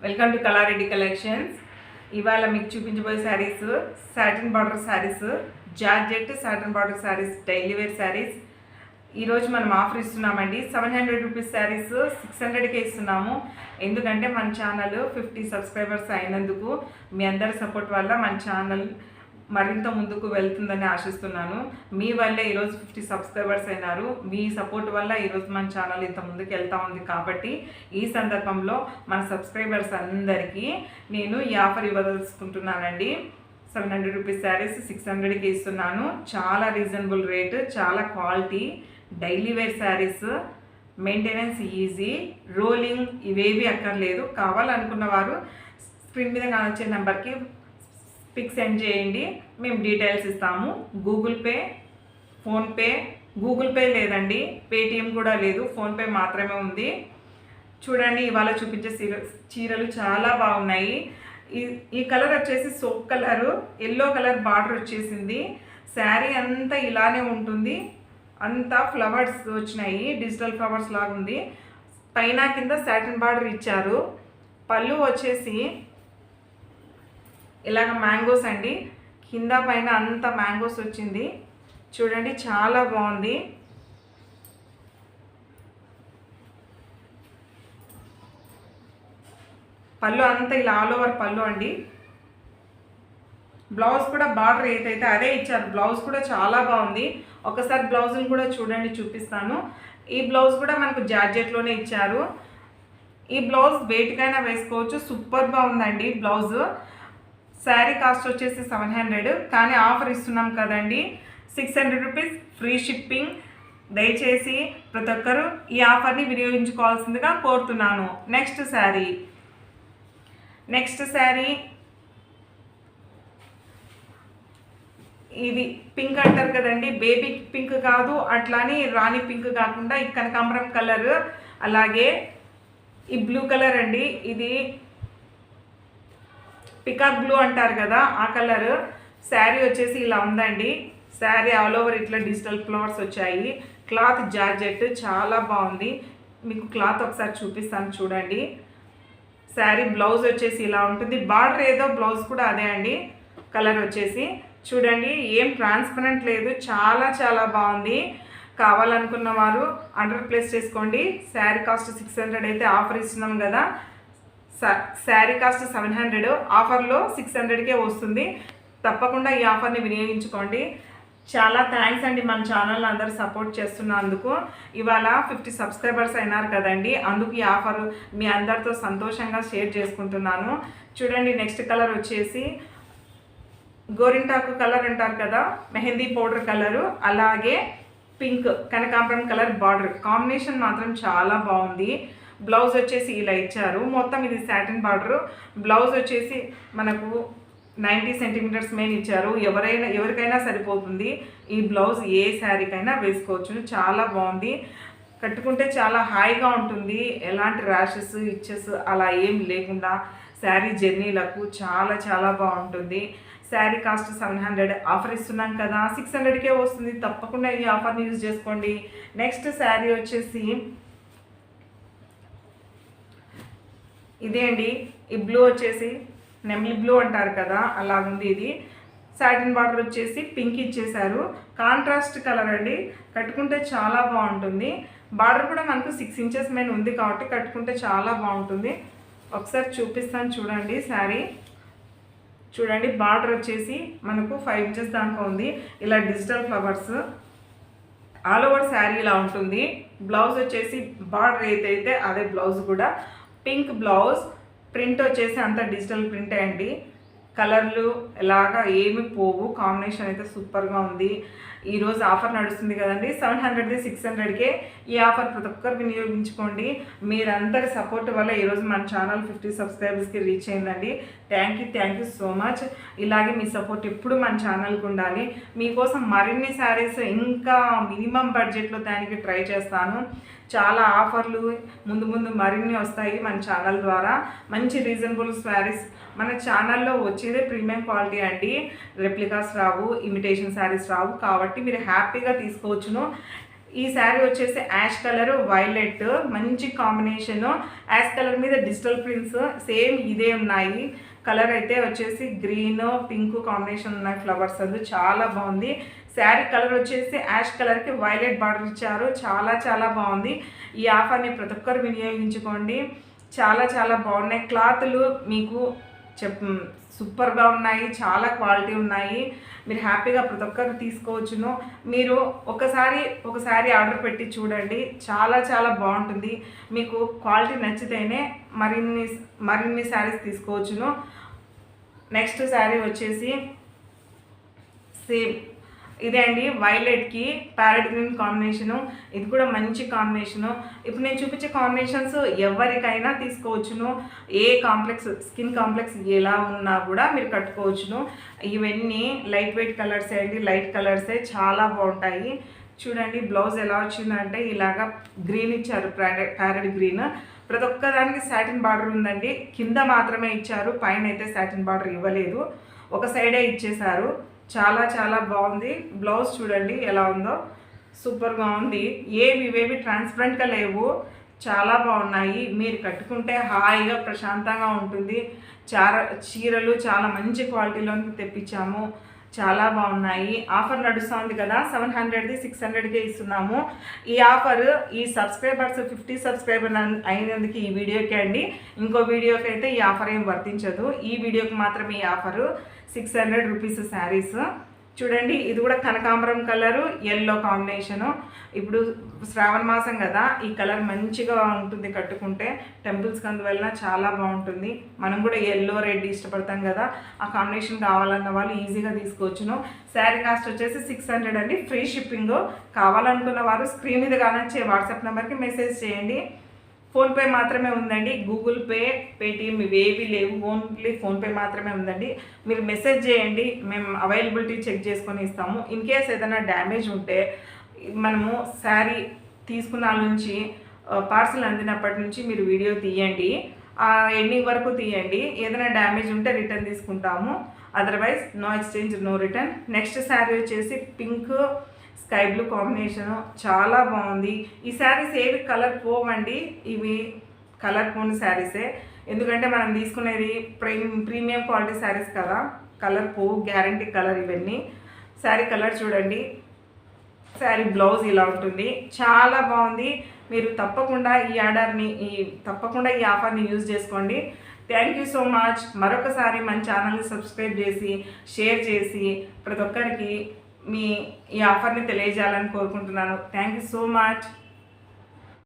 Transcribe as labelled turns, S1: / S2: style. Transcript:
S1: Welcome to కళారెడ్డి collections. ఇవాళ మీకు చూపించబోయే saris satin border saris, georgette satin border saris, daily wear saris. ఈరోజు మనం ఆఫర్ ఇస్తున్నామండి. 700 రూపీస్ శారీస్ 600కే ఇస్తున్నాము. ఎందుకంటే మన ఛానల్ 50 సబ్స్క్రైబర్స్ అయినందుకు మీ అందరి సపోర్ట్ వల్ల మన ఛానల్ మరింత ముందుకు వెళ్తుందని ఆశిస్తున్నాను. మీ వల్లే ఈరోజు 50 సబ్స్క్రైబర్స్ అయినారు. మీ సపోర్ట్ వల్ల ఈరోజు మన ఛానల్ ఇంత ముందుకు వెళ్తూ ఉంది. కాబట్టి ఈ సందర్భంలో మన సబ్స్క్రైబర్స్ అందరికీ నేను ఈ ఆఫర్ ఇవ్వదలుచుకుంటున్నానండి. 700 రూపీస్ శారీస్ 600కి ఇస్తున్నాను. చాలా రీజనబుల్ రేటు, చాలా quality, daily wear saris, maintenance easy, rolling ఇవేవి అక్కర్లేదు. కావాలనుకున్న వారు స్క్రీన్ మీద కానొచ్చే నెంబర్కి పిక్ సెండ్ చేయండి, మేము డీటెయిల్స్ ఇస్తాము. Google pay, PhonePe, Google pay లేదండి, పేటిఎం కూడా లేదు, ఫోన్పే మాత్రమే ఉంది. చూడండి, ఇవాళ చూపించే చీరలు చాలా బాగున్నాయి. ఈ కలర్ వచ్చేసి soap colour, yellow colour border వచ్చేసింది. శారీ అంతా ఇలానే ఉంటుంది, అంతా ఫ్లవర్స్ వచ్చినాయి, డిజిటల్ ఫ్లవర్స్ లాగా ఉంది. పైన కింద సాటిన్ బార్డర్ ఇచ్చారు. పళ్ళు వచ్చేసి ఇలాగ మ్యాంగోస్ అండి, కింద పైన అంతా మ్యాంగోస్ వచ్చింది. చూడండి, చాలా బాగుంది. పళ్ళు అంతా ఇలా ఆల్ ఓవర్ పళ్ళు అండి. బ్లౌజ్ కూడా బార్డర్ ఏదైతే అదే ఇచ్చారు. బ్లౌజ్ కూడా చాలా బాగుంది. ఒకసారి బ్లౌజ్ని కూడా చూడండి, చూపిస్తాను. ఈ బ్లౌజ్ కూడా మనకు జార్జెట్లోనే ఇచ్చారు. ఈ బ్లౌజ్ వెయిట్కైనా వేసుకోవచ్చు, సూపర్ బాగుందండి బ్లౌజ్. శారీ కాస్ట్ వచ్చేసి 700, కానీ ఆఫర్ ఇస్తున్నాం కదండి, 600 రూపీస్ ఫ్రీ షిప్పింగ్. దయచేసి ప్రతి ఒక్కరూ ఈ ఆఫర్ని వినియోగించుకోవాల్సిందిగా కోరుతున్నాను. నెక్స్ట్ శారీ ఇది పింక్ అంటారు కదండి, బేబీ పింక్ కాదు, అట్లానే రాణి పింక్ కాకుండా ఈ కనకాంబరం కలర్, అలాగే ఈ బ్లూ కలర్ అండి. ఇది పికాక్ బ్లూ అంటారు కదా, ఆ కలర్. శారీ వచ్చేసి ఇలా ఉందండి. శారీ ఆల్ ఓవర్ ఇట్లా డిజిటల్ ఫ్లవర్స్ వచ్చాయి. క్లాత్ జార్జెట్ చాలా బాగుంది. మీకు క్లాత్ ఒకసారి చూపిస్తాను చూడండి. శారీ బ్లౌజ్ వచ్చేసి ఇలా ఉంటుంది. బార్డర్ ఏదో, బ్లౌజ్ కూడా అదే అండి. కలర్ వచ్చేసి చూడండి, ఏం ట్రాన్స్పరెంట్ లేదు, చాలా చాలా బాగుంది. కావాలనుకున్న వారు ఆర్డర్ ప్లేస్ చేసుకోండి. శారీ కాస్ట్ 600 అయితే ఆఫర్ ఇస్తున్నాం కదా, శారీ కాస్ట్ 700, ఆఫర్లో 600కే వస్తుంది. తప్పకుండా ఈ ఆఫర్ని వినియోగించుకోండి. చాలా థ్యాంక్స్ అండి మన ఛానల్ అందరూ సపోర్ట్ చేస్తున్నందుకు. ఇవాళ 50 సబ్స్క్రైబర్స్ అయినారు కదండి, అందుకు ఈ ఆఫర్ మీ అందరితో సంతోషంగా షేర్ చేసుకుంటున్నాను. చూడండి, నెక్స్ట్ కలర్ వచ్చేసి గోరింటాకు కలర్ అంటారు కదా, మెహందీ పౌడర్ కలరు, అలాగే పింక్ కనకాంబరం కలర్ బార్డర్ కాంబినేషన్ మాత్రం చాలా బాగుంది. బ్లౌజ్ వచ్చేసి ఇలా ఇచ్చారు. మొత్తం ఇది సాటిన్ బార్డర్. బ్లౌజ్ వచ్చేసి మనకు 90 సెంటీమీటర్స్ మీద ఇచ్చారు. ఎవరికైనా సరిపోతుంది ఈ బ్లౌజ్. ఏ శారీకైనా వేసుకోవచ్చు. చాలా బాగుంది, కట్టుకుంటే చాలా హాయిగా ఉంటుంది. ఎలాంటి ర్యాషెస్, ఇచ్చెస్ అలా ఏం లేకుండా శారీ జర్నీలకు చాలా చాలా బాగుంటుంది. శారీ కాస్ట్ 700, ఆఫర్ ఇస్తున్నాం కదా, 600కే వస్తుంది. తప్పకుండా ఈ ఆఫర్ని యూజ్ చేసుకోండి. నెక్స్ట్ శారీ వచ్చేసి ఇదే అండి. ఈ బ్లూ వచ్చేసి నెమిలి బ్లూ అంటారు కదా, అలాగుంది. ఇది సాటిన్ బార్డర్ వచ్చేసి పింక్ ఇచ్చేసారు. కాంట్రాస్ట్ కలర్ అండి, కట్టుకుంటే చాలా బాగుంటుంది. బార్డర్ కూడా మనకు 6 ఇంచెస్ మీద ఉంది కాబట్టి కట్టుకుంటే చాలా బాగుంటుంది. ఒకసారి చూపిస్తాను చూడండి. శారీ చూడండి, బార్డర్ వచ్చేసి మనకు 5 ఇంచెస్ దాకా ఉంది. ఇలా digital flowers all over sari ఇలా ఉంటుంది. బ్లౌజ్ వచ్చేసి బార్డర్ ఏదైతే అదే బ్లౌజ్ కూడా పింక్ బ్లౌజ్. ప్రింట్ వచ్చేసి అంత డిజిటల్ ప్రింటే అండి. కలర్లు ఎలాగా ఏమి పోవు, కాంబినేషన్ అయితే సూపర్గా ఉంది. ఈరోజు ఆఫర్ నడుస్తుంది కదండి, 700ది 600కే ఈ ఆఫర్ ప్రతి ఒక్కరు వినియోగించుకోండి. మీరందరి సపోర్ట్ వల్ల ఈరోజు మన ఛానల్ 50 సబ్స్క్రైబర్స్కి రీచ్ అయిందండి. Thank you so much. ఇలాగే మీ సపోర్ట్ ఎప్పుడు మన ఛానల్కి ఉండాలి. మీకోసం మరిన్ని శారీస్ ఇంకా మినిమం బడ్జెట్లో దానికి ట్రై చేస్తాను. చాలా ఆఫర్లు ముందు మరిన్ని వస్తాయి మన ఛానల్ ద్వారా. మంచి రీజనబుల్ శారీస్ మన ఛానల్లో వచ్చేదే ప్రీమియం క్వాలిటీ అండి. రెప్లికాస్ రావు, ఇమిటేషన్ శారీస్ రావు. కాబట్టి మీరు హ్యాపీగా తీసుకోవచ్చును. ఈ శారీ వచ్చేసి యాష్ కలర్ వైలెట్ మంచి కాంబినేషను. యాష్ కలర్ మీద డిజిటల్ ప్రింట్స్ సేమ్ ఇదే ఉన్నాయి. కలర్ అయితే వచ్చేసి గ్రీన్ పింక్ కాంబినేషన్ ఉన్నాయి ఫ్లవర్స్. అది చాలా బాగుంది. శారీ కలర్ వచ్చేసి యాష్ కలర్కి వైలెట్ బార్డర్ ఇచ్చారు. చాలా చాలా బాగుంది. ఈ ఆఫర్ని ప్రతి ఒక్కరు వినియోగించుకోండి. చాలా చాలా బాగున్నాయి. క్లాతులు మీకు సూపర్గా ఉన్నాయి. చాలా క్వాలిటీ ఉన్నాయి. మీరు హ్యాపీగా ప్రతి ఒక్కరు తీసుకోవచ్చును. మీరు ఒకసారి ఆర్డర్ పెట్టి చూడండి. చాలా చాలా బాగుంటుంది. మీకు క్వాలిటీ నచ్చితేనే మరిన్ని శారీస్ తీసుకోవచ్చును. నెక్స్ట్ శారీ వచ్చేసి సేమ్ ఇదే అండి, వైలెట్కి ప్యారెట్ గ్రీన్ కాంబినేషను. ఇది కూడా మంచి కాంబినేషను. ఇప్పుడు నేను చూపించే కాంబినేషన్స్ ఎవరికైనా తీసుకోవచ్చును. ఏ కాంప్లెక్స్ స్కిన్ కాంప్లెక్స్ ఎలా ఉన్నా కూడా మీరు కట్టుకోవచ్చును. ఇవన్నీ లైట్ వెయిట్ కలర్సే అండి, లైట్ కలర్సే, చాలా బాగుంటాయి. చూడండి బ్లౌజ్ ఎలా వచ్చిందంటే ఇలాగా గ్రీన్ ఇచ్చారు, ప్యారెట్ గ్రీన్. ప్రతి ఒక్కదానికి సాటిన్ బార్డర్ ఉందండి. కింద మాత్రమే ఇచ్చారు, పైన అయితే సాటిన్ బార్డర్ ఇవ్వలేదు, ఒక సైడే ఇచ్చేశారు. చాలా చాలా బాగుంది. బ్లౌజ్ చూడండి ఎలా ఉందో, సూపర్గా ఉంది. ఇవేవి ట్రాన్స్పరెంట్గా లేవు, చాలా బాగున్నాయి. మీరు కట్టుకుంటే హాయిగా ప్రశాంతంగా ఉంటుంది. చీరలు చాలా మంచి క్వాలిటీలో తెప్పించాము, చాలా బాగున్నాయి. ఆఫర్ నడుస్తుంది కదా, 700ది 600కే ఇస్తున్నాము. ఈ ఆఫర్ ఈ సబ్స్క్రైబర్స్ 50 సబ్స్క్రైబర్ అయినందుకు ఈ వీడియోకే అండి. ఇంకో వీడియోకి అయితే ఈ ఆఫర్ ఏం వర్తించదు. ఈ వీడియోకి మాత్రమే ఈ ఆఫరు. 600 రూపీస్ శారీస్. చూడండి ఇది కూడా కనకాంబరం కలరు ఎల్లో కాంబినేషను. ఇప్పుడు శ్రావణ మాసం కదా, ఈ కలర్ మంచిగా ఉంటుంది కట్టుకుంటే. టెంపుల్స్కి అందువల్ల చాలా బాగుంటుంది. మనం కూడా ఎల్లో రెడ్ ఇష్టపడతాం కదా, ఆ కాంబినేషన్ కావాలన్న వాళ్ళు ఈజీగా తీసుకోవచ్చును. శారీ కాస్ట్ వచ్చేసి 600 అండి, ఫ్రీ షిప్పింగ్. కావాలనుకున్న వారు స్క్రీన్ మీద కానొచ్చే వాట్సాప్ నెంబర్కి మెసేజ్ చేయండి. ఫోన్పే మాత్రమే ఉందండి, గూగుల్ పే, పేటిఎం ఇవేవి లేవు, ఓన్లీ ఫోన్పే మాత్రమే ఉందండి. మీరు మెసేజ్ చేయండి, మేము అవైలబిలిటీ చెక్ చేసుకొని ఇస్తాము. ఇన్ కేస్ ఏదైనా డ్యామేజ్ ఉంటే మనము శారీ తీసుకున్న నుంచి పార్సల్ అందినప్పటి నుంచి మీరు వీడియో తీయండి, ఎండింగ్ వరకు తీయండి. ఏదైనా డ్యామేజ్ ఉంటే రిటర్న్ తీసుకుంటాము, otherwise no exchange no return. Next sari వచ్చేసి పింక్ స్కై బ్లూ కాంబినేషను, చాలా బాగుంది. ఈ శారీస్ ఏవి కలర్ పోవండి, ఇవి కలర్ పోని శారీసే. ఎందుకంటే మనం తీసుకునేది ప్రీమియం క్వాలిటీ శారీస్ కదా, కలర్ పోవు, గ్యారంటీ కలర్ ఇవన్నీ. శారీ కలర్ చూడండి. శారీ బ్లౌజ్ ఇలా ఉంటుంది, చాలా బాగుంది. మీరు తప్పకుండా ఈ ఆఫర్ని యూజ్ చేసుకోండి. Thank you so much. మరొకసారి మన ఛానల్ని సబ్స్క్రైబ్ చేసి షేర్ చేసి ప్రతి ఒక్కరికి ఈ ఆఫర్ని తెలియజేయాలని కోరుకుంటున్నాను. Thank you so much.